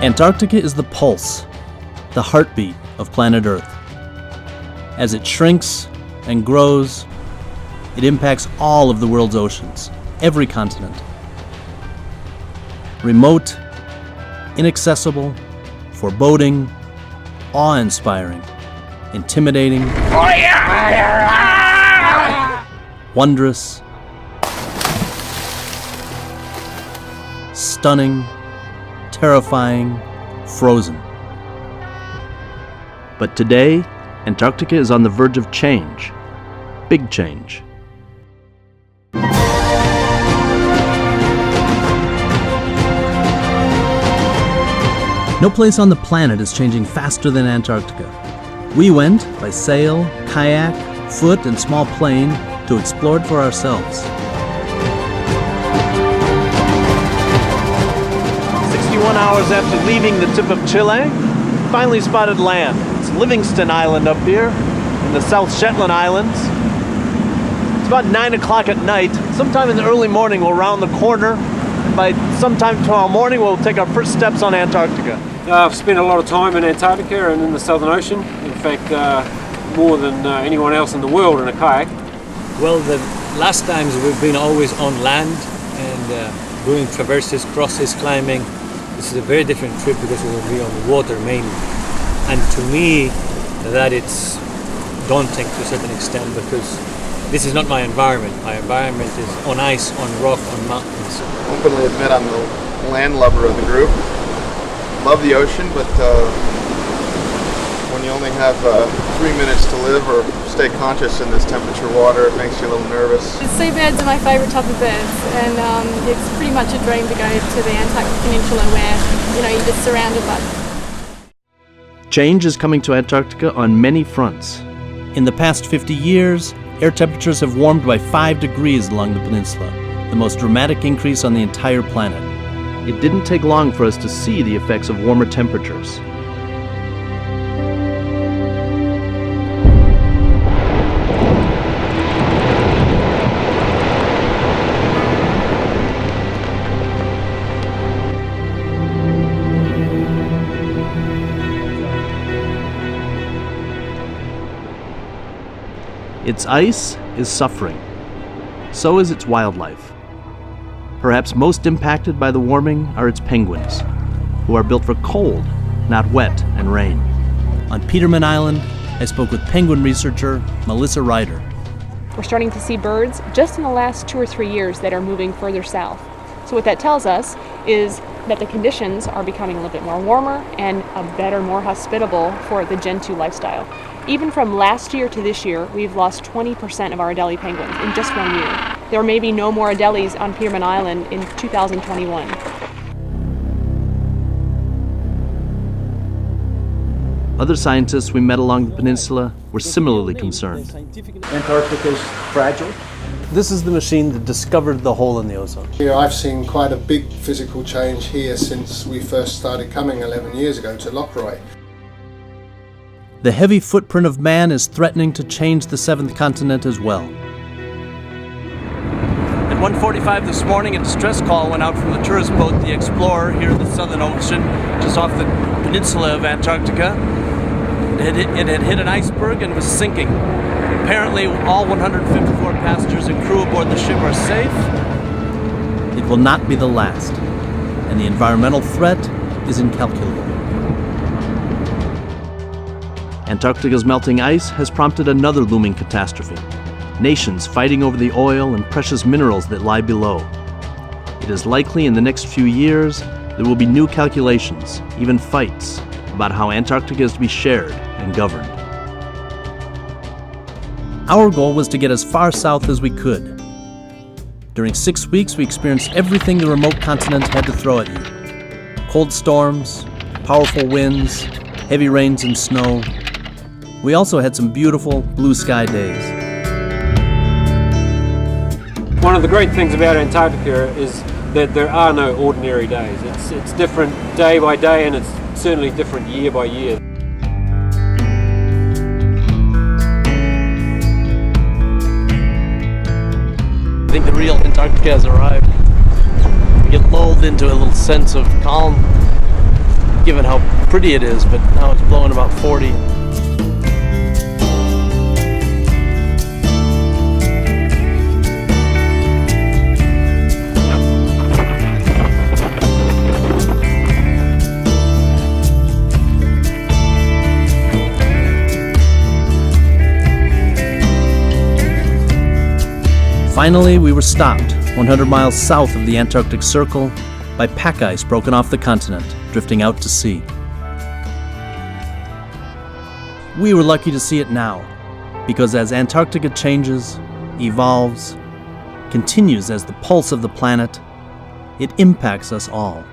Antarctica is the pulse, the heartbeat of planet Earth. As it shrinks and grows, it impacts all of the world's oceans, every continent. Remote, inaccessible, foreboding, awe-inspiring, intimidating, wondrous, stunning, terrifying, frozen. But today, Antarctica is on the verge of change. Big change. No place on the planet is changing faster than Antarctica. We went by sail, kayak, foot, and small plane to explore it for ourselves. 61 hours after leaving the tip of Chile, finally spotted land. It's Livingston Island up here in the South Shetland Islands. It's about 9 o'clock at night. Sometime in the early morning we'll round the corner. And by sometime tomorrow morning we'll take our first steps on Antarctica. I've spent a lot of time in Antarctica and in the Southern Ocean. In fact, more than anyone else in the world in a kayak. Well, the last times we've been always on land and doing traverses, crosses, climbing. This is a very different trip because we will be on the water mainly. And to me, that it's daunting to a certain extent because this is not my environment. My environment is on ice, on rock, on mountains. Openly admit I'm the land lover of the group. Love the ocean, but when you only have 3 minutes to live or stay conscious in this temperature water, it makes you a little nervous. Seabirds are my favourite type of birds, and it's pretty much a dream to go to the Antarctic Peninsula where, you're just surrounded by them. Change is coming to Antarctica on many fronts. In the past 50 years, air temperatures have warmed by 5 degrees along the peninsula, the most dramatic increase on the entire planet. It didn't take long for us to see the effects of warmer temperatures. Its ice is suffering. So is its wildlife. Perhaps most impacted by the warming are its penguins, who are built for cold, not wet and rain. On Peterman Island, I spoke with penguin researcher Melissa Ryder. We're starting to see birds just in the last 2 or 3 years that are moving further south. So what that tells us is that the conditions are becoming a little bit more warmer and better, more hospitable for the Gen 2 lifestyle. Even from last year to this year, we've lost 20% of our Adelie penguins in just 1 year. There may be no more Adelies on Peterman Island in 2021. Other scientists we met along the peninsula were similarly concerned. Antarctica is fragile. This is the machine that discovered the hole in the ozone. I've seen quite a big physical change here since we first started coming 11 years ago to Lockroy. The heavy footprint of man is threatening to change the seventh continent as well. At 1:45 this morning, a distress call went out from the tourist boat, the Explorer, here in the Southern Ocean, just off the peninsula of Antarctica. It had hit an iceberg and was sinking. Apparently, all 154 passengers and crew aboard the ship are safe. It will not be the last, and the environmental threat is incalculable. Antarctica's melting ice has prompted another looming catastrophe. Nations fighting over the oil and precious minerals that lie below. It is likely in the next few years there will be new calculations, even fights, about how Antarctica is to be shared and governed. Our goal was to get as far south as we could. During 6 weeks, we experienced everything the remote continent had to throw at you. Cold storms, powerful winds, heavy rains and snow. We also had some beautiful blue sky days. One of the great things about Antarctica is that there are no ordinary days. It's different day by day, and it's certainly different year by year. I think the real Antarctica has arrived. You get lulled into a little sense of calm. given how pretty it is, but now it's blowing about 40. Finally, we were stopped 100 miles south of the Antarctic Circle by pack ice broken off the continent, drifting out to sea. We were lucky to see it now, because as Antarctica changes, evolves, continues as the pulse of the planet, it impacts us all.